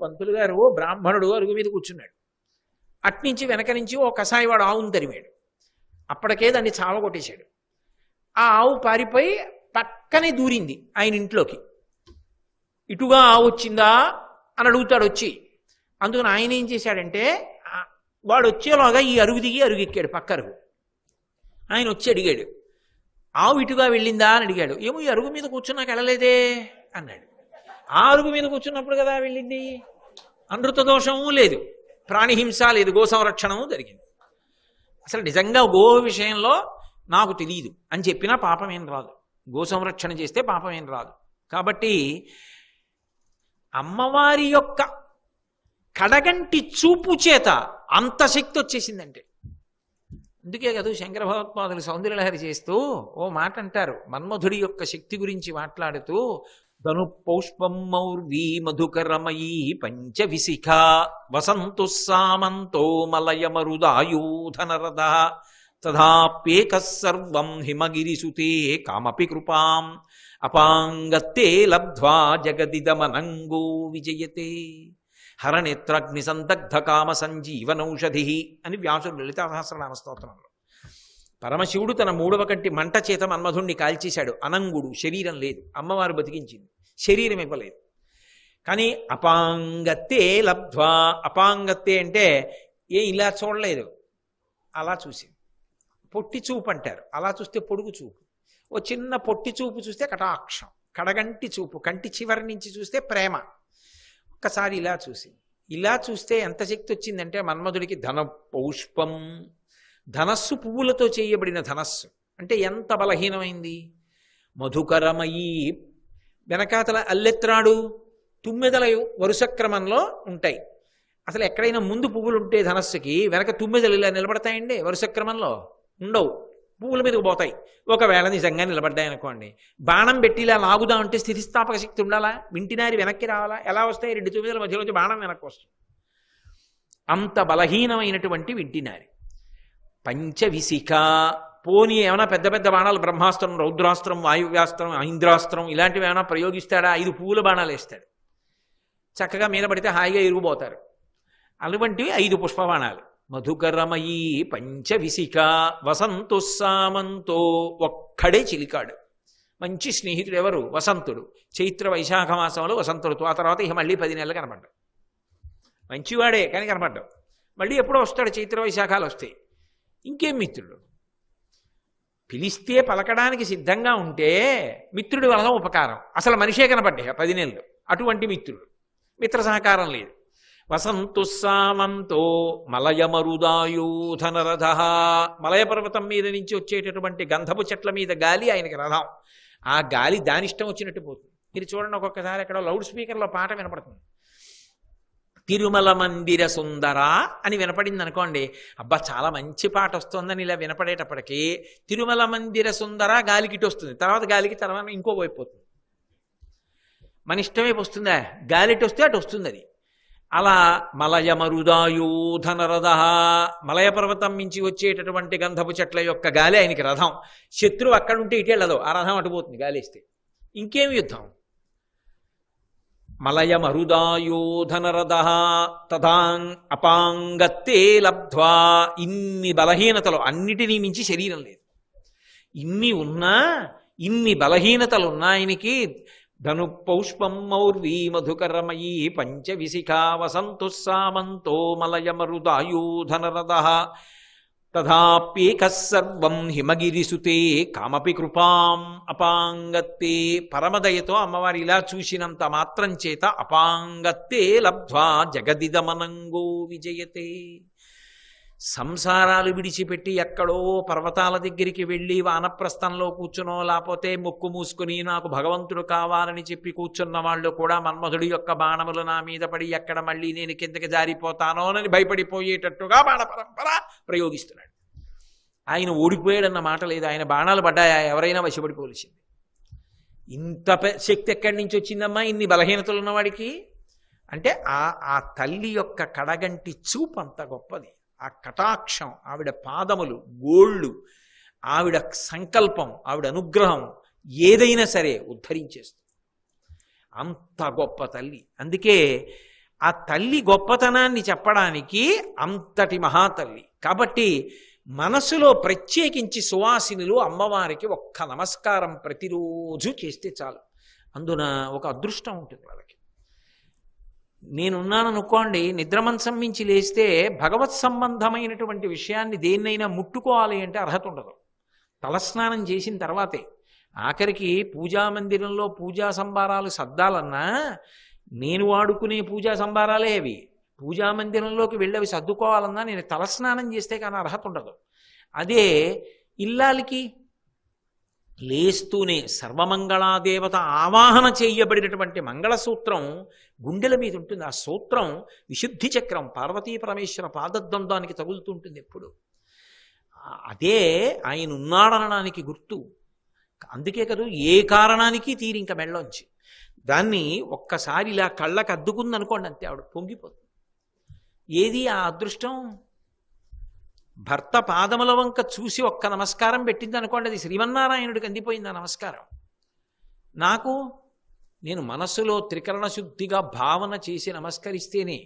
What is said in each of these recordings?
పంతులు గారు బ్రాహ్మణుడు అరుగు మీద కూర్చున్నాడు. అట్నుంచి వెనక నుంచి ఓ కసాయివాడు ఆవును తరిమాడు. అప్పటికే దాన్ని చావగొట్టేశాడు. ఆ ఆవు పారిపోయి పక్కనే దూరింది ఆయన ఇంట్లోకి. ఇటుగా ఆవు వచ్చిందా అని అడుగుతాడు వచ్చి. అందుకని ఆయన ఏం చేశాడంటే వాడు వచ్చేలాగా ఈ అరుగు దిగి అరుగు ఎక్కాడు, పక్క అరుగు. ఆయన వచ్చి అడిగాడు, ఆవు ఇటుగా వెళ్ళిందా అని అడిగాడు. ఏమో ఈ అరుగు మీద కూర్చున్నాక వెళ్ళలేదే అన్నాడు. ఆ అరుగు మీద కూర్చున్నప్పుడు కదా వెళ్ళింది. అనృత దోషము లేదు, ప్రాణిహింస లేదు, గో సంరక్షణము జరిగింది. అసలు నిజంగా గో విషయంలో నాకు తెలియదు అని చెప్పినా పాపం ఏం రాదు. గో సంరక్షణ చేస్తే పాపం ఏం రాదు. కాబట్టి అమ్మవారి యొక్క కడగంటి చూపు చేత అంత శక్తి వచ్చేసిందంటే, అందుకే కదా శంకర భగవత్పాదులు సౌందర్యలహరి చేస్తూ ఓ మాట అంటారు. మన్మధుడి యొక్క శక్తి గురించి మాట్లాడుతూ, ధను పౌష్పం మౌర్వీ మధుకరమయీ పంచవిశిఖ వసంతు సామంతో మలయమరుదాయూధనరద తథాప్యేక సర్వం హిమగిరిసుతే కామపి కృపాం అపాంగత్తే లబ్ధ్వా జగదిదమనంగో విజయతే హరనేత్రాగ్ని సందగ్ధ కామ సంజీవనౌషధి అని వ్యాసుడు లలితా సహస్రనామ స్తోత్రంలో. పరమశివుడు తన 3వ కంటి మంట చేత మన్మధుణ్ణి కాల్చేశాడు. అనంగుడు, శరీరం లేదు, అమ్మవారు బతికించింది, శరీరం ఇవ్వలేదు. కానీ అపాంగత్తే లబ్ధ్వా, అపాంగత్తే అంటే ఇలా చూడలేదు, అలా చూసింది. పొట్టి చూపు అంటారు, అలా చూస్తే పొడుగు చూపు. ఓ చిన్న పొట్టి చూపు చూస్తే కటాక్షం, కడగంటి చూపు, కంటి చివరి నుంచి చూస్తే ప్రేమ. ఒక్కసారి ఇలా చూసింది. ఇలా చూస్తే ఎంత శక్తి వచ్చిందంటే మన్మధుడికి ధన పౌష్పం, ధనస్సు పువ్వులతో చేయబడిన ధనస్సు అంటే ఎంత బలహీనమైంది. మధుకరమయీ, వెనకాతల అల్లెత్రాడు తుమ్మెదల వరుస క్రమంలో ఉంటాయి. అసలు ఎక్కడైనా ముందు పువ్వులు ఉంటే ధనస్సుకి వెనక తుమ్మెదలు ఇలా నిలబడతాయండి, వరుస క్రమంలో ఉండవు, పువ్వుల మీదకి పోతాయి. ఒకవేళ నిజంగా నిలబడ్డాయనుకోండి, బాణం పెట్టి ఇలా లాగుదా అంటే స్థితిస్థాపక శక్తి ఉండాలా, వింటినారి వెనక్కి రావాలా, ఎలా వస్తాయి? 2 తుమ్మెదల మధ్యలోంచి బాణం వెనక్కి వస్తుంది. అంత బలహీనమైనటువంటి వింటినారి. పంచవిశిఖ, పోనీ ఏమైనా పెద్ద పెద్ద బాణాలు, బ్రహ్మాస్త్రం, రౌద్రాస్త్రం, వాయువ్యాస్త్రం, ఐంద్రాస్త్రం ఇలాంటివి ఏమైనా ప్రయోగిస్తాడా? 5 పువ్వుల బాణాలు వేస్తాడు. చక్కగా మీద పడితే హాయిగా ఇరుగుపోతారు. అటువంటివి 5 పుష్పబాణాలు. మధుకరమయీ పంచవిశిఖ వసంతు సామంతో, ఒక్కడే చిలికాడు. మంచి స్నేహితుడు ఎవరు? వసంతుడు. చైత్ర వైశాఖ మాసంలో వసంతుడు. ఆ తర్వాత ఇక మళ్ళీ 10 నెలలు కనపడ్డాడు. మంచివాడే కానీ కనపడ్డావు. మళ్ళీ ఎప్పుడో వస్తాడు, చైత్ర వైశాఖాలు వస్తాయి. ఇంకేం మిత్రుడు? పిలిస్తే పలకడానికి సిద్ధంగా ఉంటే మిత్రుడి వలన ఉపకారం. అసలు మనిషే కనపడ్డాయి 10 నెలలు. అటువంటి మిత్రుడు, మిత్ర సహకారం లేదు. వసంతు సామంతో మలయమరుదాయూధనరథ, మలయ పర్వతం మీద నుంచి వచ్చేటటువంటి గంధపు చెట్ల మీద గాలి ఆయనకి రథం. ఆ గాలి దానిష్టం వచ్చినట్టు పోతుంది. మీరు చూడండి, ఒక్కొక్కసారి అక్కడ లౌడ్ స్పీకర్లో పాట వినపడుతుంది, తిరుమల మందిర సుందర అని వినపడింది అనుకోండి, అబ్బా చాలా మంచి పాట వస్తుందని ఇలా వినపడేటప్పటికీ తిరుమల మందిర సుందర గాలికిటి వస్తుంది, తర్వాత గాలికి తర్వాత ఇంకో వైపు పోతుంది. మన ఇష్టమే వస్తుందా? గాలిటి వస్తే అటు వస్తుంది అది. అలా మలయమరుదాయూధనరథ, మలయ పర్వతం నుంచి వచ్చేటటువంటి గంధపు చెట్ల యొక్క గాలి ఆయనకి రథం. శత్రువు అక్కడుంటే ఇటు వెళ్ళదు, ఆ రథం అటుపోతుంది గాలిస్తే. ఇంకేం యుద్ధం? మలయమరుదాయూధనరథ తథాం అపాంగత్తే లబ్ధ్వా, ఇన్ని బలహీనతలు, అన్నిటినీ మించి శరీరం లేదు. ఇన్ని బలహీనతలున్నా ఆయనకి ధను పౌష్పం మౌర్వీ మధుకరమయీ పంచవిశిఖ వసంతు సామంతో మలయమరుదాయూధనరథ తథాప్యేక సర్వం హిమగిరిసుతే కామపి కృపాం అపాంగత్తే. పరమదయతో అమ్మవారి ఇలా చూసినంత మాత్రం చేత అపాంగత్తే లబ్ధ్వా జగదిదమనంగో విజయతే. సంసారాలు విడిచిపెట్టి ఎక్కడో పర్వతాల దగ్గరికి వెళ్ళి వానప్రస్థంలో కూర్చునో, లేకపోతే మొక్కు మూసుకుని నాకు భగవంతుడు కావాలని చెప్పి కూర్చున్న వాళ్ళు కూడా మన్మధుడి యొక్క బాణములు నా మీద పడి ఎక్కడ మళ్ళీ నేను కిందకి జారిపోతానోనని భయపడిపోయేటట్టుగా బాణ పరంపర ప్రయోగిస్తున్నాడు. ఆయన ఓడిపోయాడన్న మాట లేదు, ఆయన బాణాలు పడ్డాయా ఎవరైనా వశపడిపోవలసింది. ఇంత శక్తి ఎక్కడి నుంచి వచ్చిందమ్మా ఇన్ని బలహీనతలు ఉన్నవాడికి అంటే ఆ తల్లి యొక్క కడగంటి చూపు అంత గొప్పది. ఆ కటాక్షం, ఆవిడ పాదములు, గోళ్ళు, ఆవిడ సంకల్పం, ఆవిడ అనుగ్రహం ఏదైనా సరే ఉద్ధరించేస్తుంది. అంత గొప్ప తల్లి. అందుకే ఆ తల్లి గొప్పతనాన్ని చెప్పడానికి అంతటి మహాతల్లి. కాబట్టి మనసులో ప్రత్యేకించి సువాసినులు అమ్మవారికి ఒక్క నమస్కారం ప్రతిరోజు చేస్తే చాలు. అందున ఒక అదృష్టం ఉంటుంది వాళ్ళకి. నేనున్నాను అనుకోండి, నిద్రమంచం మించి లేస్తే భగవత్ సంబంధమైనటువంటి విషయాన్ని దేన్నైనా ముట్టుకోవాలి అంటే అర్హత ఉండదు. తలస్నానం చేసిన తర్వాతే. ఆఖరికి పూజామందిరంలో పూజా సంభారాలు సర్దాలన్నా నేను వాడుకునే పూజా సంభారాలే అవి. పూజామందిరంలోకి వెళ్ళి సర్దుకోవాలన్నా నేను తలస్నానం చేస్తే కానీ అర్హత ఉండదు. అదే ఇల్లాలికి లేస్తూనే సర్వమంగళాదేవత ఆవాహన చేయబడినటువంటి మంగళసూత్రం గుండెల మీద ఉంటుంది. ఆ సూత్రం విశుద్ధి చక్రం పార్వతీ పరమేశ్వర పాదద్వంద్వానికి తగులుతుంటుంది ఎప్పుడు. అదే ఆయన ఉన్నాడనడానికి గుర్తు. అందుకే కదా ఏ కారణానికి తీరింక మెళ్ళొంచి దాన్ని ఒక్కసారి ఇలా కళ్ళకు అద్దుకుందనుకోండి, అంతే ఆవిడ పొంగిపోతుంది. ఏది ఆ అదృష్టం? భర్త పాదముల వంక చూసి ఒక్క నమస్కారం పెట్టింది అనుకోండి, అది శ్రీమన్నారాయణుడికి అందిపోయింది ఆ నమస్కారం. నాకు నేను మనస్సులో త్రికరణ శుద్ధిగా భావన చేసి నమస్కరిస్తేనే.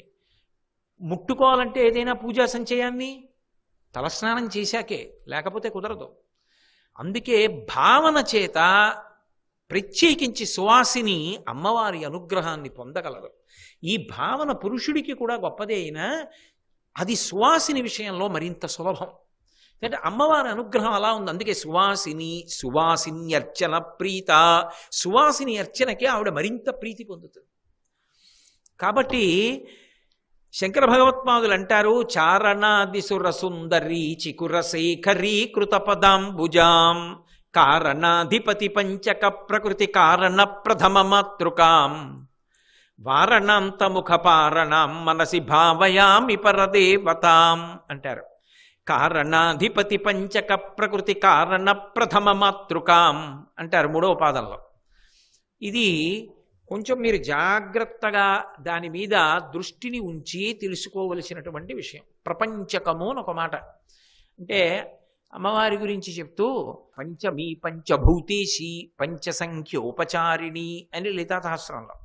ముట్టుకోవాలంటే ఏదైనా పూజా సంచయాన్ని తలస్నానం చేశాకే, లేకపోతే కుదరదు. అందుకే భావన చేత ప్రత్యేకించి సువాసిని అమ్మవారి అనుగ్రహాన్ని పొందగలరు. ఈ భావన పురుషుడికి కూడా గొప్పదే అయినా అది సువాసిని విషయంలో మరింత సులభం. అంటే అమ్మవారి అనుగ్రహం అలా ఉంది. అందుకే సువాసిని అర్చన ప్రీత, సువాసిని అర్చనకే ఆవిడ మరింత ప్రీతి పొందుతుంది. కాబట్టి శంకర భగవత్పాదులు అంటారు, చారణాదిసుర సుందరీ చికురశేఖరీ కృతపదాంబుజాం కారణాధిపతి పంచక ప్రకృతి కారణ ప్రథమ మాతృకాం వారణాంతముఖ పారణాం మనసి భావయామి పరదేవతాం అంటారు. కారణాధిపతి పంచక ప్రకృతి కారణ ప్రథమ మాతృకాం అంటారు 3వ పాదంలో. ఇది కొంచెం మీరు జాగ్రత్తగా దాని మీద దృష్టిని ఉంచి తెలుసుకోవలసినటువంటి విషయం. ప్రపంచకము అని ఒక మాట. అంటే అమ్మవారి గురించి చెప్తూ పంచమీ పంచభూతేశి పంచసంఖ్యోపచారిణి అని లలితా సహస్రంలో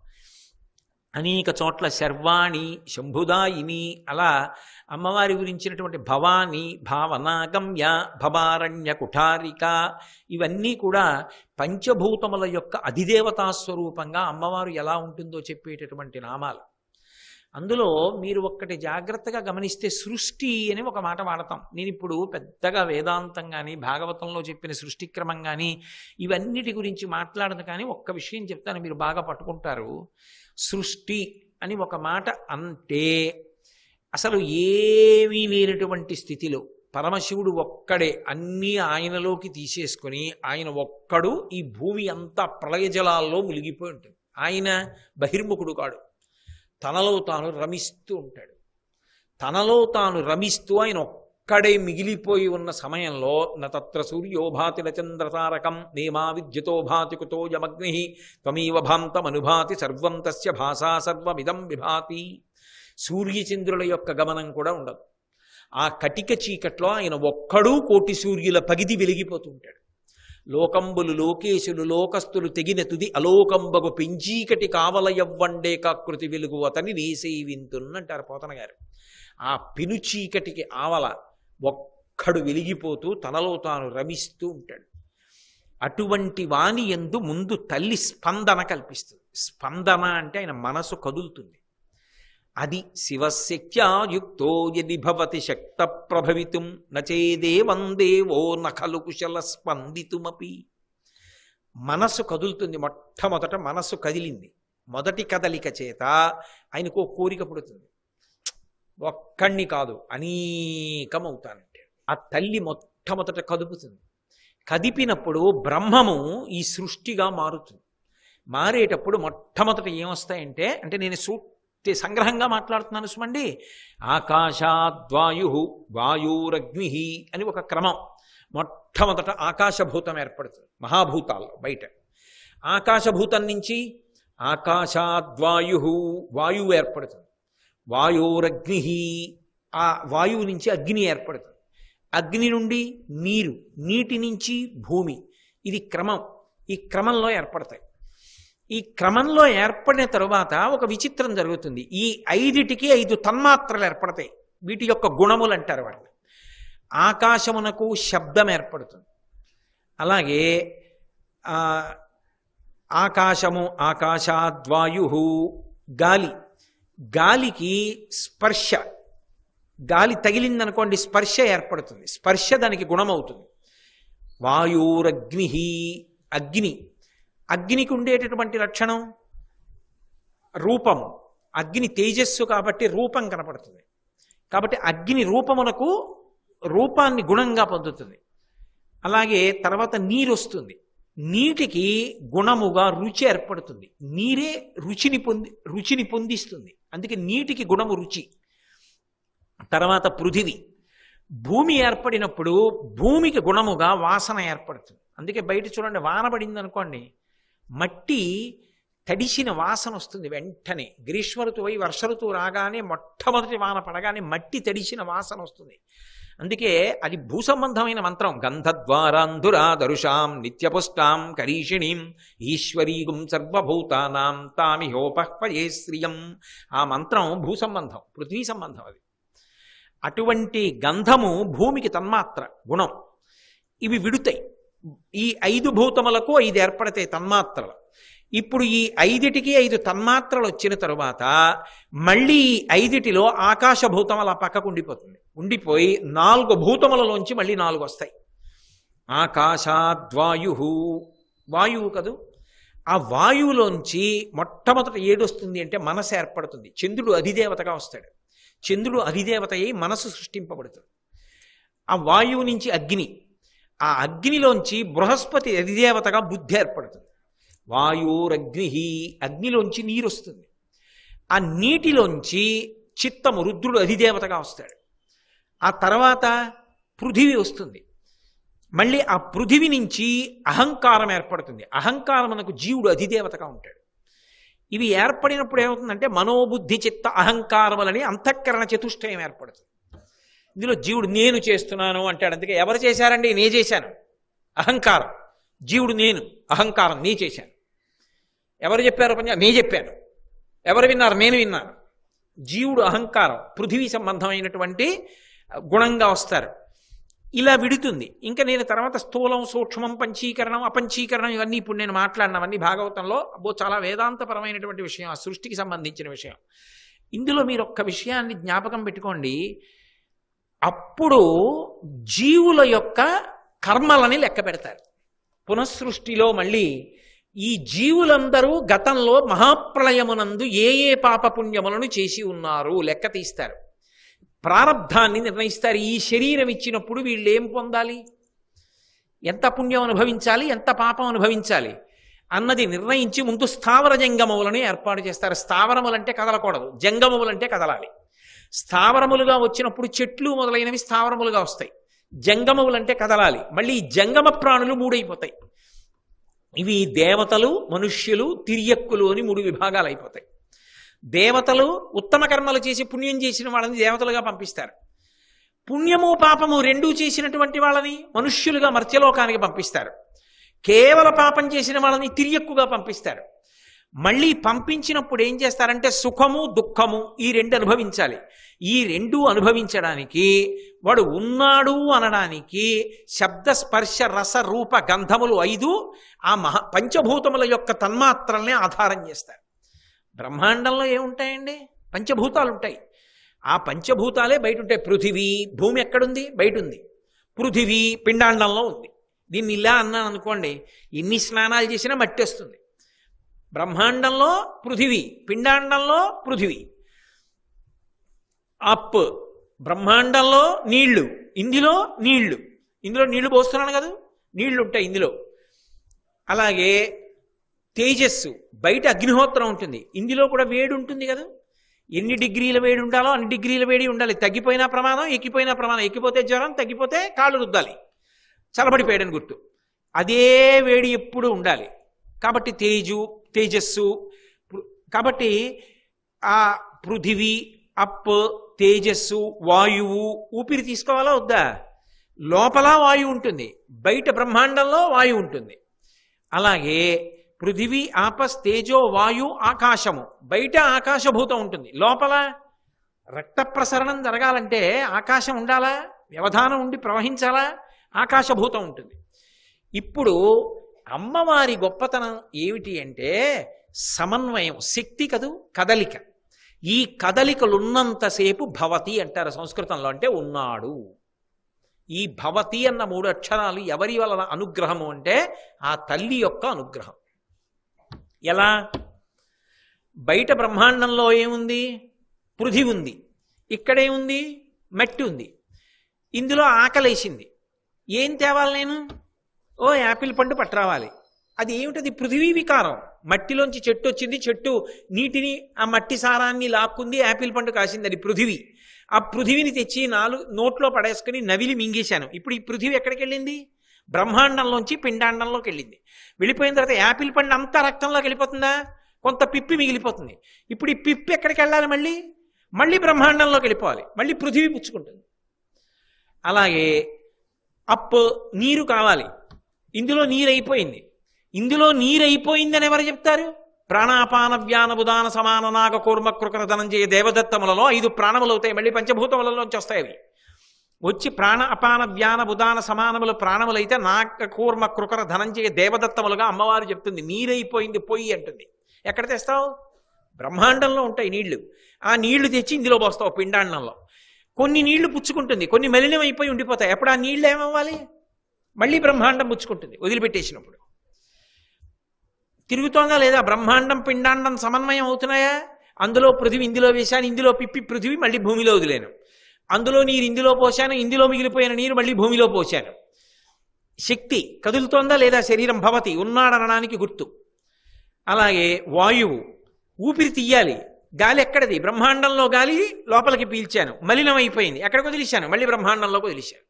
అనేక చోట్ల శర్వాణి శంభుదాయిని అలా అమ్మవారి గురించినటువంటి భవాని భావనాగమ్య భవారణ్య కుఠారిక ఇవన్నీ కూడా పంచభూతముల యొక్క అధిదేవతా స్వరూపంగా అమ్మవారు ఎలా ఉంటుందో చెప్పేటటువంటి నామాలు. అందులో మీరు ఒక్కటి జాగ్రత్తగా గమనిస్తే సృష్టి అని ఒక మాట వాడతాం. నేను ఇప్పుడు పెద్దగా వేదాంతం కానీ భాగవతంలో చెప్పిన సృష్టి క్రమం కానీ ఇవన్నిటి గురించి మాట్లాడదు, కానీ ఒక్క విషయం చెప్తాను, మీరు బాగా పట్టుకుంటారు. సృష్టి అని ఒక మాట అంటే అసలు ఏమీ లేనటువంటి స్థితిలో పరమశివుడు ఒక్కడే అన్నీ ఆయనలోకి తీసేసుకొని ఆయన ఒక్కడు ఈ భూమి అంతా ప్రళయ జలాల్లో మునిగిపోయి ఉంటుంది. ఆయన బహిర్ముఖుడు కాడు, తనలో తాను రమిస్తూ ఉంటాడు. తనలో తాను రమిస్తూ ఆయన ఒక్కడే మిగిలిపోయి ఉన్న సమయంలో నత్ర సూర్యోభాతి చంద్రతారకం నేమా విద్యుతో భాతి కుతో యమగ్ని త్వమీవ భాంతమనుభాతి సర్వం తస్య భాషా సర్వమిదం విభాతి. సూర్యచంద్రుల యొక్క గమనం కూడా ఉండదు. ఆ కటిక చీకట్లో ఆయన ఒక్కడూ కోటి సూర్యుల పగిది వెలిగిపోతూ ఉంటాడు. లోకంబులు లోకేశులు లోకస్తులు తెగిన తుది అలోకంబగు పెంచీకటి కావలయవ్వండే కాకృతి వెలుగు అతని వేసేయి వింతున్నంటారు పోతన గారు. ఆ పెను చీకటికి ఆవల ఒక్కడు వెలిగిపోతూ తనలో తాను రమిస్తూ ఉంటాడు. అటువంటి వాణి యందు ముందు తల్లి స్పందన కల్పిస్తుంది. స్పందన అంటే ఆయన మనసు కదులుతుంది. అది శివశక్త్యాయుక్తో యది భవతి శక్త ప్రభవితుం నచేదేవం దేవో నఖలు కుశల స్పందితుమపి. మనసు కదులుతుంది. మొట్టమొదట మనసు కదిలింది. మొదటి కదలిక చేత ఆయనకు కోరిక పుడుతుంది. ఒక్కడిని కాదు అనేకమవుతానంటే ఆ తల్లి మొట్టమొదట కదుపుతుంది. కదిపినప్పుడు బ్రహ్మము ఈ సృష్టిగా మారుతుంది. మారేటప్పుడు మొట్టమొదట ఏమొస్తాయంటే, అంటే నేను సంగ్రహంగా మాట్లాడుతున్నాను సుమండి. ఆకాశాద్వాయు వాయురగ్ని అని ఒక క్రమం. మొట్టమొదట ఆకాశభూతం ఏర్పడుతుంది మహాభూతాల్లో బయట. ఆకాశభూతం నుంచి ఆకాశాద్వాయు వాయువు ఏర్పడుతుంది. వాయురగ్ని, ఆ వాయువు నుంచి అగ్ని ఏర్పడుతుంది. అగ్ని నుండి నీరు, నీటి నుంచి భూమి. ఇది క్రమం. ఈ క్రమంలో ఏర్పడతాయి. ఈ క్రమంలో ఏర్పడిన తరువాత ఒక విచిత్రం జరుగుతుంది. ఈ 5టికి 5 తన్మాత్రలు ఏర్పడతాయి. వీటి యొక్క గుణములు అంటారు వాటిని. ఆకాశమునకు శబ్దం ఏర్పడుతుంది. అలాగే ఆకాశము, ఆకాశాద్వాయు, గాలి, గాలికి స్పర్శ, గాలి తగిలిందనుకోండి స్పర్శ ఏర్పడుతుంది, స్పర్శ దానికి గుణమవుతుంది. వాయురగ్ని, అగ్ని, అగ్నికి ఉండేటటువంటి లక్షణం రూపము. అగ్ని తేజస్సు కాబట్టి రూపం కనపడుతుంది. కాబట్టి అగ్ని రూపమునకు రూపాన్ని గుణంగా పొందుతుంది. అలాగే తర్వాత నీరు వస్తుంది. నీటికి గుణముగా రుచి ఏర్పడుతుంది. నీరే రుచిని పొందిస్తుంది. అందుకే నీటికి గుణము రుచి. తర్వాత పృథివీ, భూమి ఏర్పడినప్పుడు భూమికి గుణముగా వాసన ఏర్పడుతుంది. అందుకే బయట చూడండి, వాన పడింది అనుకోండి, మట్టి తడిసిన వాసన వస్తుంది వెంటనే. గ్రీష్మ ఋతువు అయి వర్ష ఋతువు రాగానే మొట్టమొదటి వాన పడగానే మట్టి తడిసిన వాసన వస్తుంది. అందుకే అది భూసంబంధమైన మంత్రం. గంధద్వారాంధురాదరుషాం నిత్యపుష్టాం కరీషిణీం ఈశ్వరీగుం సర్వభూతానాం తామిహోపహ్వయే శ్రియం. ఆ మంత్రం భూసంబంధం, పృథ్వీ సంబంధం. అది అటువంటి గంధము భూమికి తన్మాత్ర గుణం. ఇవి విడుతాయి. ఈ 5 భూతములకు 5 ఏర్పడతాయి తన్మాత్రలు. ఇప్పుడు ఈ 5టికి 5 తన్మాత్రలు వచ్చిన తరువాత మళ్ళీ ఈ 5టిలో ఆకాశభూతం అలా పక్కకు ఉండిపోతుంది. ఉండిపోయి 4 భూతములలోంచి మళ్ళీ 4 వస్తాయి. ఆకాశాద్వాయు, వాయువు కదూ. ఆ వాయువులోంచి మొట్టమొదట ఏడొస్తుంది అంటే మనసు ఏర్పడుతుంది. చంద్రుడు అధిదేవతగా వస్తాడు. చంద్రుడు అధిదేవత అయి మనసు సృష్టింపబడుతుంది. ఆ వాయువు నుంచి అగ్ని, ఆ అగ్నిలోంచి బృహస్పతి అధిదేవతగా బుద్ధి ఏర్పడుతుంది. వాయురగ్ని, అగ్నిలోంచి నీరు వస్తుంది. ఆ నీటిలోంచి చిత్తము, రుద్రుడు అధిదేవతగా వస్తాడు. ఆ తర్వాత పృథివీ వస్తుంది. మళ్ళీ ఆ పృథివీ నుంచి అహంకారం ఏర్పడుతుంది. అహంకారమునకు జీవుడు అధిదేవతగా ఉంటాడు. ఇవి ఏర్పడినప్పుడు ఏమవుతుందంటే మనోబుద్ధి చిత్త అహంకారములని అంతఃకరణ చతుష్టయం ఏర్పడుతుంది. ఇందులో జీవుడు నేను చేస్తున్నాను అంటాడు. అందుకే ఎవరు చేశారండి? నే చేశాను, అహంకారం. జీవుడు నేను, అహంకారం, నీ చేశాను. ఎవరు చెప్పారు పని? నే చెప్పాను. ఎవరు విన్నారు? నేను విన్నాను. జీవుడు అహంకారం, పృథివీ సంబంధమైనటువంటి గుణంగా వస్తారు. ఇలా విడుతుంది. ఇంకా నేను తర్వాత స్థూలం, సూక్ష్మం, పంచీకరణం, అపంచీకరణం ఇవన్నీ ఇప్పుడు నేను మాట్లాడినవన్నీ భాగవతంలో చాలా వేదాంతపరమైనటువంటి విషయం, ఆ సృష్టికి సంబంధించిన విషయం. ఇందులో మీరు ఒక్క విషయాన్ని జ్ఞాపకం పెట్టుకోండి. అప్పుడు జీవుల యొక్క కర్మలని లెక్క పెడతారు. పునఃసృష్టిలో మళ్ళీ ఈ జీవులందరూ గతంలో మహాప్రళయమునందు ఏ ఏ పాపపుణ్యములను చేసి ఉన్నారు లెక్క తీస్తారు. ప్రారబ్ధాన్ని నిర్ణయిస్తారు. ఈ శరీరం ఇచ్చినప్పుడు వీళ్ళు ఏం పొందాలి, ఎంత పుణ్యం అనుభవించాలి, ఎంత పాపం అనుభవించాలి అన్నది నిర్ణయించి ముందు స్థావర జంగమములను ఏర్పాటు చేస్తారు. స్థావరములంటే కదలకూడదు, జంగమములంటే కదలాలి. స్థావరములుగా వచ్చినప్పుడు చెట్లు మొదలైనవి స్థావరములుగా వస్తాయి. జంగమములంటే కదలాలి. మళ్ళీ ఈ జంగమ ప్రాణులు 3 అయిపోతాయి. ఇవి దేవతలు, మనుష్యులు, తిర్యక్కులు అని 3 విభాగాలు అయిపోతాయి. దేవతలు ఉత్తమ కర్మలు చేసి పుణ్యం చేసిన వాళ్ళని దేవతలుగా పంపిస్తారు. పుణ్యము పాపము రెండూ చేసినటువంటి వాళ్ళని మనుష్యులుగా మర్త్యలోకానికి పంపిస్తారు. కేవల పాపం చేసిన వాళ్ళని తిర్యక్కుగా పంపిస్తారు. మళ్ళీ పంపించినప్పుడు ఏం చేస్తారంటే సుఖము, దుఃఖము ఈ 2 అనుభవించాలి. ఈ 2 అనుభవించడానికి వాడు ఉన్నాడు అనడానికి శబ్ద, స్పర్శ, రస, రూప, గంధములు 5 ఆ పంచభూతముల యొక్క తన్మాత్రల్ని ఆధారం చేస్తారు. బ్రహ్మాండంలో ఏముంటాయండి? పంచభూతాలు ఉంటాయి. ఆ పంచభూతాలే బయట ఉంటాయి. పృథివీ, భూమి ఎక్కడుంది? బయట ఉంది. పృథివీ పిండాండంలో ఉంది. దీన్ని ఇలా అన్నాను అనుకోండి, ఎన్ని స్నానాలు చేసినా మట్టి వస్తుంది. బ్రహ్మాండంలో పృథివీ, పిండాండంలో పృథివీ. అప్ బ్రహ్మాండంలో నీళ్లు, ఇందులో నీళ్లు. ఇందులో నీళ్లు పోస్తున్నాను కదా, నీళ్లు ఉంటాయి ఇందులో. అలాగే తేజస్సు, బయట అగ్నిహోత్రం ఉంటుంది, ఇందులో కూడా వేడి ఉంటుంది కదా. ఎన్ని డిగ్రీల వేడి ఉండాలో అన్ని డిగ్రీల వేడి ఉండాలి. తగ్గిపోయినా ప్రమాదం, ఎక్కిపోయినా ప్రమాదం. ఎక్కిపోతే జ్వరం, తగ్గిపోతే కాళ్ళు రుద్దాలి, చల్లబడిపోయాడని గుర్తు. అదే వేడి ఎప్పుడు ఉండాలి. కాబట్టి తేజస్సు. కాబట్టి ఆ పృథివీ, అప్, తేజస్సు, వాయువు. ఊపిరి తీసుకోవాలా వద్దా? లోపల వాయువు ఉంటుంది, బయట బ్రహ్మాండంలో వాయువు ఉంటుంది. అలాగే పృథివీ ఆపస్ తేజో వాయు ఆకాశము. బయట ఆకాశభూతం ఉంటుంది, లోపల రక్త ప్రసరణం జరగాలంటే ఆకాశం ఉండాలా, వ్యవధానం ఉండి ప్రవహించాలా, ఆకాశభూతం ఉంటుంది. ఇప్పుడు అమ్మవారి గొప్పతనం ఏమిటి అంటే సమన్వయం, శక్తి కదూ, కదలిక. ఈ కదలికలున్నంతసేపు భవతి అంటారు సంస్కృతంలో, అంటే ఉన్నాడు. ఈ భవతి అన్న 3 అక్షరాలు ఎవరి వలన అనుగ్రహము అంటే ఆ తల్లి యొక్క అనుగ్రహం. ఎలా? బయట బ్రహ్మాండంలో ఏముంది? పృథివీ ఉంది, ఇక్కడేముంది? మట్టి ఉంది. ఇందులో ఆకలేసింది, ఏం తేవాలి నేను? ఓ యాపిల్ పండు పట్టరావాలి. అది ఏమిటది? పృథివీ వికారం. మట్టిలోంచి చెట్టు వచ్చింది, చెట్టు నీటిని ఆ మట్టి సారాన్ని లాక్కుంది, యాపిల్ పండు కాసింది, అది పృథివీ. ఆ పృథివీని తెచ్చి నోట్లో పడేసుకుని నవిలి మింగేశాను. ఇప్పుడు ఈ పృథివీ ఎక్కడికి వెళ్ళింది? బ్రహ్మాండంలోంచి పిండాండంలోకి వెళ్ళింది. వెళ్ళిపోయిన తర్వాత యాపిల్ పండు అంతా రక్తంలోకి వెళ్ళిపోతుందా? కొంత పిప్పి మిగిలిపోతుంది. ఇప్పుడు ఈ పిప్పి ఎక్కడికి వెళ్ళాలి? మళ్ళీ బ్రహ్మాండంలోకి వెళ్ళిపోవాలి, మళ్ళీ పృథివీ పుచ్చుకుంటుంది. అలాగే నీరు కావాలి, ఇందులో నీరు అయిపోయింది. ఇందులో నీరు అయిపోయిందని ఎవరు చెప్తారు? ప్రాణాపాన వ్యాన బుధాన సమాన నాగ కూర్మ కృకర ధనంజయ దేవదత్తములలో 5 ప్రాణములు అవుతాయి, మళ్ళీ పంచభూతములలోంచి వస్తాయి. అవి వచ్చి ప్రాణ అపాన వ్యాన బుధాన సమానములు ప్రాణములైతే నాగ కూర్మ కృకర ధనంజయ దేవదత్తములుగా అమ్మవారు చెప్తుంది. నీరైపోయింది పొయ్యి అంటుంది. ఎక్కడ తెస్తావు? బ్రహ్మాండంలో ఉంటాయి నీళ్లు. ఆ నీళ్లు తెచ్చి ఇందులో పోస్తావు పిండాండంలో. కొన్ని నీళ్లు పుచ్చుకుంటుంది, కొన్ని మలినం అయిపోయి ఉండిపోతాయి. అప్పుడు ఆ నీళ్లు ఏమవ్వాలి? మళ్ళీ బ్రహ్మాండం పుచ్చుకుంటుంది వదిలిపెట్టేసినప్పుడు. తిరుగుతోందా లేదా? బ్రహ్మాండం పిండాండం సమన్వయం అవుతున్నాయా? అందులో పృథివీ ఇందులో వేశాను, ఇందులో పిప్పి పృథివీ మళ్ళీ భూమిలో వదిలేను. అందులో నీరు ఇందులో పోశాను, ఇందులో మిగిలిపోయిన నీరు మళ్ళీ భూమిలో పోశాను. శక్తి కదులుతోందా లేదా? శరీరం భవతి, ఉన్నాడనడానికి గుర్తు. అలాగే వాయువు, ఊపిరి తీయాలి, గాలి ఎక్కడది? బ్రహ్మాండంలో గాలి లోపలికి పీల్చాను, మలినం అయిపోయింది, ఎక్కడికి వదిలేశాను? మళ్ళీ బ్రహ్మాండంలోకి వదిలేశాను.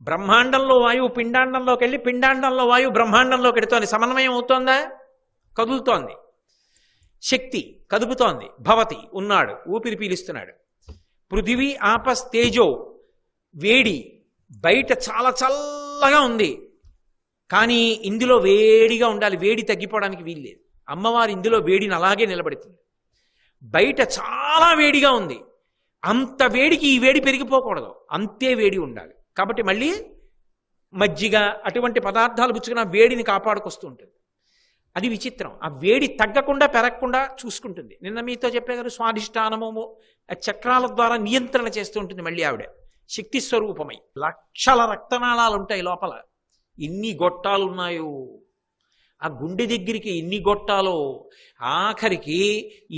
బ్రహ్మాండంలో వాయువు పిండాండంలోకి వెళ్ళి పిండాండంలో వాయువు బ్రహ్మాండంలోకి వెడుతోంది. సమన్వయం అవుతోందా? కదులుతోంది. శక్తి కదుపుతోంది. భవతి ఉన్నాడు, ఊపిరి పీలుస్తున్నాడు. పృథివీ ఆపస్ తేజో వేడి, బయట చాలా చల్లగా ఉంది, కానీ ఇందులో వేడిగా ఉండాలి, వేడి తగ్గిపోవడానికి వీల్లేదు. అమ్మవారు ఇందులో వేడిని అలాగే నిలబెడుతుంది. బయట చాలా వేడిగా ఉంది, అంత వేడికి ఈ వేడి పెరిగిపోకూడదు, అంతే వేడి ఉండాలి. కాబట్టి మళ్ళీ మజ్జిగ అటువంటి పదార్థాలు పుచ్చుకున్న వేడిని కాపాడుకొస్తూ ఉంటుంది. అది విచిత్రం. ఆ వేడి తగ్గకుండా పెరగకుండా చూసుకుంటుంది. నిన్న మీతో చెప్పే కదా, స్వాధిష్టానము చక్రాల ద్వారా నియంత్రణ చేస్తూ ఉంటుంది. మళ్ళీ ఆవిడ శక్తి స్వరూపమై లక్షల రక్తనాళాలు ఉంటాయి లోపల. ఎన్ని గొట్టాలు ఉన్నాయో, ఆ గుండె దగ్గరికి ఎన్ని గొట్టాలో, ఆఖరికి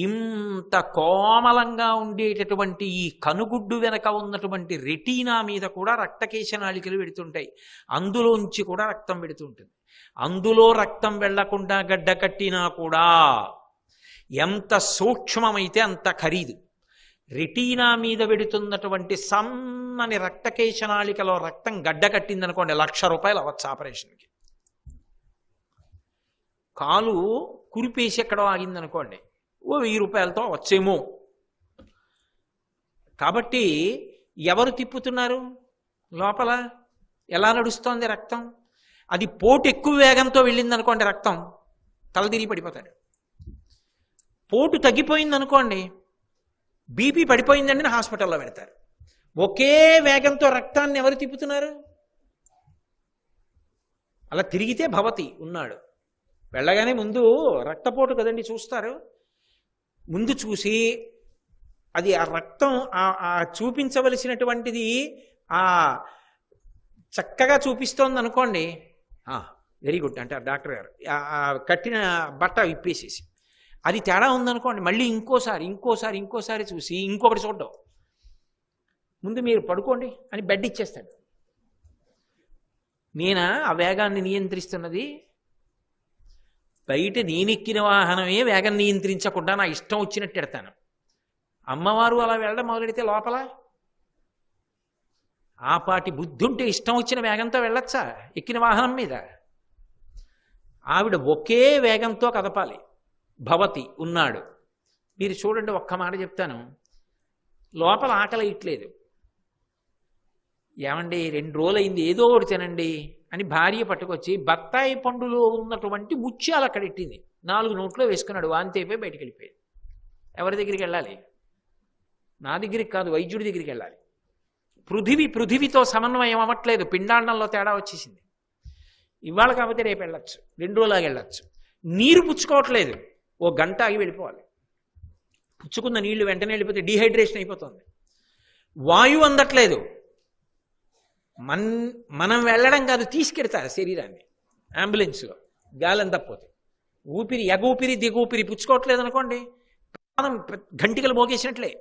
ఇంత కోమలంగా ఉండేటటువంటి ఈ కనుగుడ్డు వెనక ఉన్నటువంటి రెటీనా మీద కూడా రక్తకేశనాళికలు వెడుతుంటాయి. అందులోంచి కూడా రక్తం వెడుతుంటుంది. అందులో రక్తం వెళ్లకుండా గడ్డ కట్టినా కూడా ఎంత సూక్ష్మమైతే అంత ఖరీదు. రెటీనా మీద వెడుతున్నటువంటి సన్నని రక్తకేశనాళికలో రక్తం గడ్డ కట్టిందనుకోండి, ₹1,00,000 అవ్వచ్చు ఆపరేషన్కి. కాలు కురిపేసి ఎక్కడో ఆగిందనుకోండి, ₹1,000తో వచ్చేమో. కాబట్టి ఎవరు తిప్పుతున్నారు? లోపల ఎలా నడుస్తోంది రక్తం? అది పోటు ఎక్కువ వేగంతో వెళ్ళిందనుకోండి, రక్తం తలదిరిగి పడిపోతాడు. పోటు తగ్గిపోయిందనుకోండి, బీపీ పడిపోయిందండి హాస్పిటల్లో పెడతారు. ఒకే వేగంతో రక్తాన్ని ఎవరు తిప్పుతున్నారు? అలా తిరిగితే భవతి ఉన్నాడు. వెళ్ళగానే ముందు రక్తపోటు కదండి చూస్తారు. ముందు చూసి అది ఆ రక్తం చూపించవలసినటువంటిది ఆ చక్కగా చూపిస్తోంది అనుకోండి, వెరీ గుడ్ అంటారు డాక్టర్ గారు. కట్టిన బట్ట విప్పేసేసి అది తేడా ఉందనుకోండి, మళ్ళీ ఇంకోసారి చూసి ఇంకొకటి చూడడం. ముందు మీరు పడుకోండి అని బెడ్ ఇచ్చేస్తాడు. నేనా ఆ వేగాన్ని నియంత్రిస్తున్నది? బయట నేనెక్కిన వాహనమే వేగం నియంత్రించకుండా నా ఇష్టం వచ్చినట్టు ఎడతాను. అమ్మవారు అలా వెళ్ళడం మొదలెడితే లోపల ఆ పాటి బుద్ధి ఉంటే ఇష్టం వచ్చిన వేగంతో వెళ్ళొచ్చా ఎక్కిన వాహనం మీద? ఆవిడ ఒకే వేగంతో కదపాలి. భవతి ఉన్నాడు. మీరు చూడండి, ఒక్క మాట చెప్తాను. లోపల ఆకలి ఇట్లేదు, ఏమండి 2 రోజులైంది ఏదో ఒకటి తినండి అని భార్య పట్టుకొచ్చి బత్తాయి పండులో ఉన్నటువంటి ముత్యాలు అక్కడ ఎట్టింది, 4 నోట్లో వేసుకున్నాడు, వాంతి అయిపోయి బయటికి వెళ్ళిపోయాడు. ఎవరి దగ్గరికి వెళ్ళాలి? నా దగ్గరికి కాదు, వైద్యుడి దగ్గరికి వెళ్ళాలి. పృథివితో సమన్వయం అవ్వట్లేదు, పిండాండంలో తేడా వచ్చేసింది. ఇవాళ కాకపోతే రేపు వెళ్ళచ్చు, 2 రోజులాగా వెళ్ళచ్చు. నీరు పుచ్చుకోవట్లేదు, ఓ గంట ఆగి వెళ్ళిపోవాలి. పుచ్చుకున్న నీళ్లు వెంటనే వెళ్ళిపోతే డీహైడ్రేషన్ అయిపోతుంది. వాయువు అందట్లేదు, మనం వెళ్ళడం కాదు, తీసుకెడతారు శరీరాన్ని అంబులెన్స్లో గాలి అందకపోతే. ఎగూపిరి దిగూపిరి పుచ్చుకోవట్లేదు అనుకోండి, గంటికలు మోగేసినట్లే.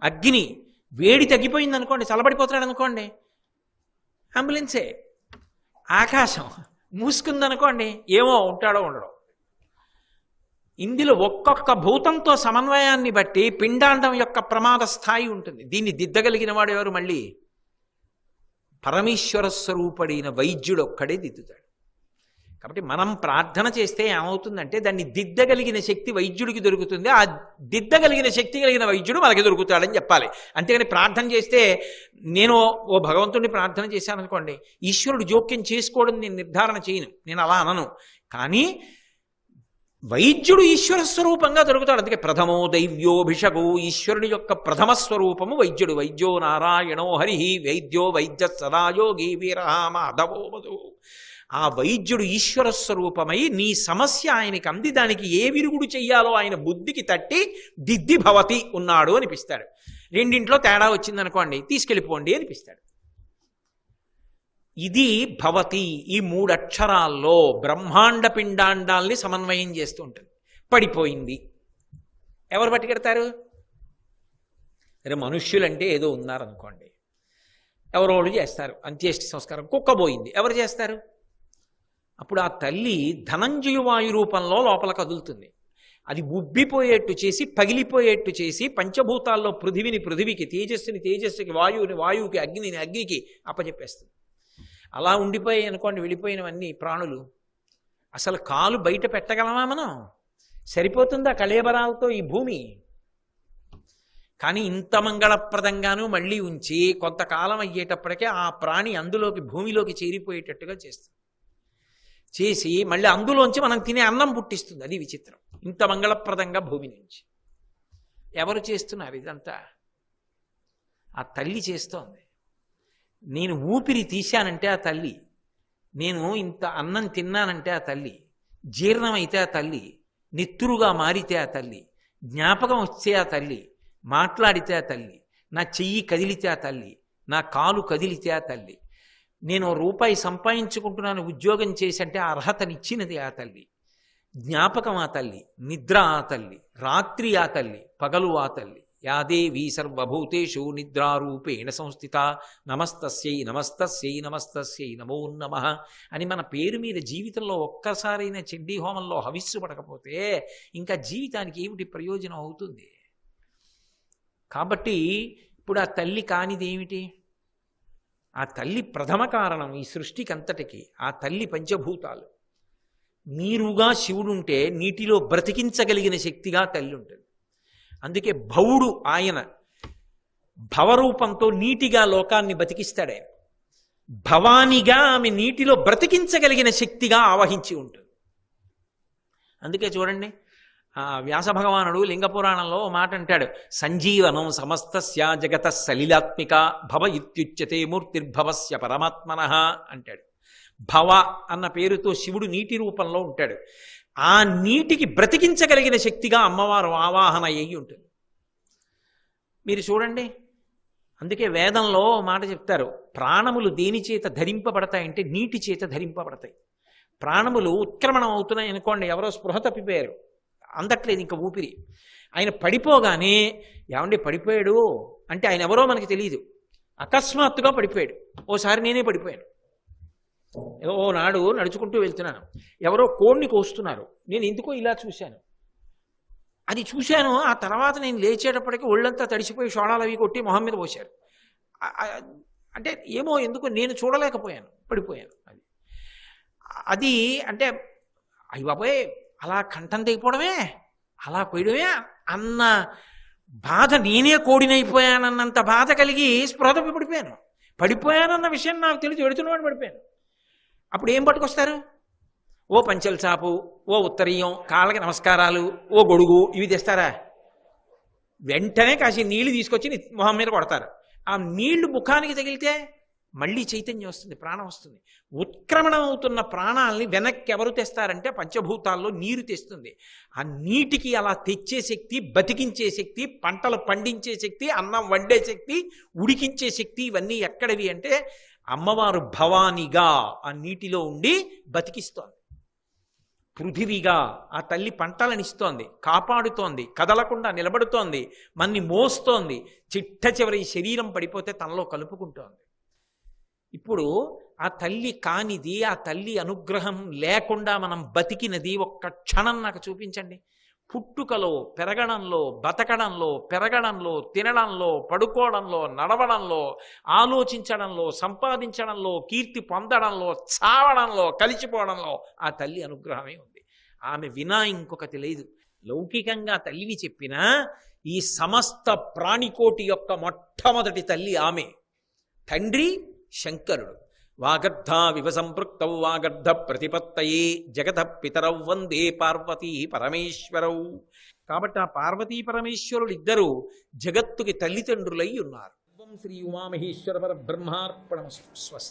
అగ్ని వేడి తగ్గిపోయింది అనుకోండి, చల్లబడిపోతున్నాడు అనుకోండి, అంబులెన్సే. ఆకాశం మూసుకుందనుకోండి, ఏమో ఉంటాడో ఉండడో. ఇందులో ఒక్కొక్క భూతంతో సమన్వయాన్ని బట్టి పిండాండం యొక్క ప్రమాద స్థాయి ఉంటుంది. దీన్ని దిద్దగలిగిన వాడు ఎవరు? మళ్ళీ పరమేశ్వర స్వరూపుడైన వైద్యుడు ఒక్కడే దిద్దుతాడు. కాబట్టి మనం ప్రార్థన చేస్తే ఏమవుతుందంటే దాన్ని దిద్దగలిగిన శక్తి వైద్యుడికి దొరుకుతుంది. ఆ దిద్దగలిగిన శక్తి కలిగిన వైద్యుడు మనకి దొరుకుతాడని చెప్పాలి. అంతేగాని ప్రార్థన చేస్తే నేను ఓ భగవంతుడిని ప్రార్థన చేశాను అనుకోండి, ఈశ్వరుడు జోక్యం చేసుకోవడం నేను నిర్ధారణ చేయను, నేను అలా అనను. కానీ వైద్యుడు ఈశ్వర స్వరూపంగా దొరుకుతాడు. అందుకే ప్రథమో దైవ్యోభిషగు, ఈశ్వరుడి యొక్క ప్రథమ స్వరూపము వైద్యుడు. వైద్యో నారాయణో హరి వైద్యో వైద్య సదాయోగి వీరహ మాధవో మధు. ఆ వైద్యుడు ఈశ్వర స్వరూపమై నీ సమస్య ఆయనకి అంది, దానికి ఏ విరుగుడు చెయ్యాలో ఆయన బుద్ధికి తట్టి దిద్ది భవతి ఉన్నాడు అనిపిస్తాడు. రెండింట్లో తేడా వచ్చిందనుకోండి, తీసుకెళ్ళిపోండి అనిపిస్తాడు. ఇది భవతి. ఈ 3 అక్షరాల్లో బ్రహ్మాండ పిండాండాల్ని సమన్వయం చేస్తూ ఉంటుంది. పడిపోయింది, ఎవరు పట్టుకెడతారు? అరే మనుష్యులంటే ఏదో ఉన్నారనుకోండి, ఎవరో వాళ్ళు చేస్తారు అంత్యేష్టి సంస్కారం. కుక్కబోయింది, ఎవరు చేస్తారు? అప్పుడు ఆ తల్లి ధనంజయవాయు రూపంలో లోపల కదులుతుంది. అది ఉబ్బిపోయేట్టు చేసి, పగిలిపోయేట్టు చేసి, పంచభూతాల్లో పృథివికి, తేజస్సుకి, వాయువుకి, అగ్నిని అగ్నికి అప్పచెప్పేస్తుంది. అలా ఉండిపోయాయి అనుకోండి వెళ్ళిపోయినవన్నీ ప్రాణులు. అసలు కాలు బయట పెట్టగలమా మనం? సరిపోతుందా కళేబరాలతో ఈ భూమి? కానీ ఇంత మంగళప్రదంగాను మళ్ళీ ఉంచి కొంతకాలం అయ్యేటప్పటికే ఆ ప్రాణి భూమిలోకి చేరిపోయేటట్టుగా చేస్తుంది. చేసి మళ్ళీ అందులోంచి మనం తినే అన్నం పుట్టిస్తుంది. అది విచిత్రం. ఇంత మంగళప్రదంగా భూమి నుంచి ఎవరు చేస్తున్నారు ఇదంతా? ఆ తల్లి చేస్తోంది. నేను ఊపిరి తీశానంటే ఆ తల్లి, నేను ఇంత అన్నం తిన్నానంటే ఆ తల్లి, జీర్ణమైతే ఆ తల్లి, నెత్తురుగా మారితే ఆ తల్లి, జ్ఞాపకం వస్తే ఆ తల్లి, మాట్లాడితే ఆ తల్లి, నా చెయ్యి కదిలితే ఆ తల్లి, నా కాలు కదిలితే ఆ తల్లి, నేను రూపాయి సంపాదించుకుంటున్నాను ఉద్యోగం చేసి అంటే ఆ అర్హతనిచ్చినది ఆ తల్లి, జ్ఞాపకం ఆ తల్లి, నిద్ర ఆ తల్లి, రాత్రి ఆ తల్లి, పగలు ఆ తల్లి. యాదేవీ సర్వభూతేషు నిద్రారూపేణ సంస్థిత నమస్తస్యై నమస్తస్యై నమస్తస్యై నమో నమః అని మన పేరు మీద జీవితంలో ఒక్కసారైనా చండీ హోమంలో హవిస్సు పడకపోతే ఇంకా జీవితానికి ఏమిటి ప్రయోజనం అవుతుంది? కాబట్టి ఇప్పుడు ఆ తల్లి కానిది ఏమిటి? ఆ తల్లి ప్రథమ కారణం ఈ సృష్టికి అంతటికి. ఆ తల్లి పంచభూతాలు. నీరుగా శివుడుంటే నీటిలో బ్రతికించగలిగిన శక్తిగా తల్లి ఉంటుంది. అందుకే భవుడు ఆయన భవరూపంతో నీటిగా లోకాన్ని బతికిస్తాడే. భవానిగా ఆమె నీటిలో బ్రతికించగలిగిన శక్తిగా ఆవహించి ఉంటుంది. అందుకే చూడండి, వ్యాస భగవానుడు లింగపురాణంలో మాట అంటాడు, సంజీవనం సమస్తస్య జగత సలిలాత్మిక భవ ఇత్యుచ్యతే మూర్తిర్భవస్య పరమాత్మనః అంటాడు. భవ అన్న పేరుతో శివుడు నీటి రూపంలో ఉంటాడు. ఆ నీటికి బ్రతికించగలిగిన శక్తిగా అమ్మవారు ఆవాహన అయ్యి ఉంటుంది. మీరు చూడండి, అందుకే వేదంలో మాట చెప్తారు, ప్రాణములు దేని చేత ధరింపబడతాయంటే నీటి చేత ధరింపబడతాయి. ప్రాణములు ఉత్క్రమణం అవుతున్నాయి అనుకోండి, ఎవరో స్పృహ తప్పిపోయారు, అందట్లేదు ఇంకా ఊపిరి, ఆయన పడిపోగానే ఏమండి పడిపోయాడు అంటే ఆయన ఎవరో మనకి తెలియదు, అకస్మాత్తుగా పడిపోయాడు. ఓసారి నేనే పడిపోయాను. ఓ నాడు నడుచుకుంటూ వెళ్తున్నాను, ఎవరో కోడిని కోస్తున్నారు, నేను ఎందుకో ఇలా చూశాను, అది చూశాను. ఆ తర్వాత నేను లేచేటప్పటికి ఒళ్ళంతా తడిసిపోయి షోడాలు అవి కొట్టి మొహం మీద పోశారు. అంటే ఏమో ఎందుకో నేను చూడలేకపోయాను, పడిపోయాను. అది అంటే అయ్యి బాబోయ్ అలా కంఠం తెగిపోవడమే, అలా పోయడమే అన్న బాధ, నేనే కోడినైపోయానన్నంత బాధ కలిగి స్పృహ తప్పి పడిపోయాను. పడిపోయానన్న విషయం నాకు తెలిసి వెడుతున్నవాడు పడిపోయాను. అప్పుడు ఏం పట్టుకొస్తారు? ఓ పంచెల చాపు, ఓ ఉత్తరీయం, కాళ్ళకి నమస్కారాలు, ఓ గొడుగు, ఇవి తెస్తారా? వెంటనే కాసి నీళ్లు తీసుకొచ్చి మొహం మీద కొడతారు. ఆ నీళ్లు ముఖానికి తగిలితే మళ్ళీ చైతన్యం వస్తుంది, ప్రాణం వస్తుంది. ఉత్క్రమణం అవుతున్న ప్రాణాలని వెనక్కి ఎవరు తెస్తారంటే పంచభూతాల్లో నీరు తెస్తుంది. ఆ నీటికి అలా తెచ్చే శక్తి, బతికించే శక్తి, పంటలు పండించే శక్తి, అన్నం వండే శక్తి, ఉడికించే శక్తి, ఇవన్నీ ఎక్కడివి అంటే అమ్మవారు భవానిగా ఆ నీటిలో ఉండి బతికిస్తోంది. పృథివిగా ఆ తల్లి పంటలనిస్తోంది, కాపాడుతోంది, కదలకుండా నిలబడుతోంది, మన్ని మోస్తోంది. చిట్ట చివరి శరీరం పడిపోతే తనలో కలుపుకుంటోంది. ఇప్పుడు ఆ తల్లి కానిది, ఆ తల్లి అనుగ్రహం లేకుండా మనం బతికినది ఒక్క క్షణం నాకు చూపించండి. పుట్టుకలో, పెరగడంలో, బతకడంలో, పెరగడంలో, తినడంలో, పడుకోవడంలో, నడవడంలో, ఆలోచించడంలో, సంపాదించడంలో, కీర్తి పొందడంలో, చావడంలో, కలిసిపోవడంలో ఆ తల్లి అనుగ్రహమే ఉంది. ఆమె వినా ఇంకొకటి లేదు. లౌకికంగా తల్లివి చెప్పినా ఈ సమస్త ప్రాణికోటి యొక్క మొట్టమొదటి తల్లి ఆమె. తండ్రి శంకరుడు. వాగర్ధావివ సంపృక్తౌ వాగర్ధ ప్రతిపత్తయే జగత పితరౌ వందే పార్వతీ పరమేశ్వరౌ. కాబట్టి ఆ పార్వతీ పరమేశ్వరుడు ఇద్దరు జగత్తుకి తల్లిదండ్రులై ఉన్నారు. శ్రీ ఉమామహేశ్వర పరబ్రహ్మార్పణమస్తు. స్వస్తి.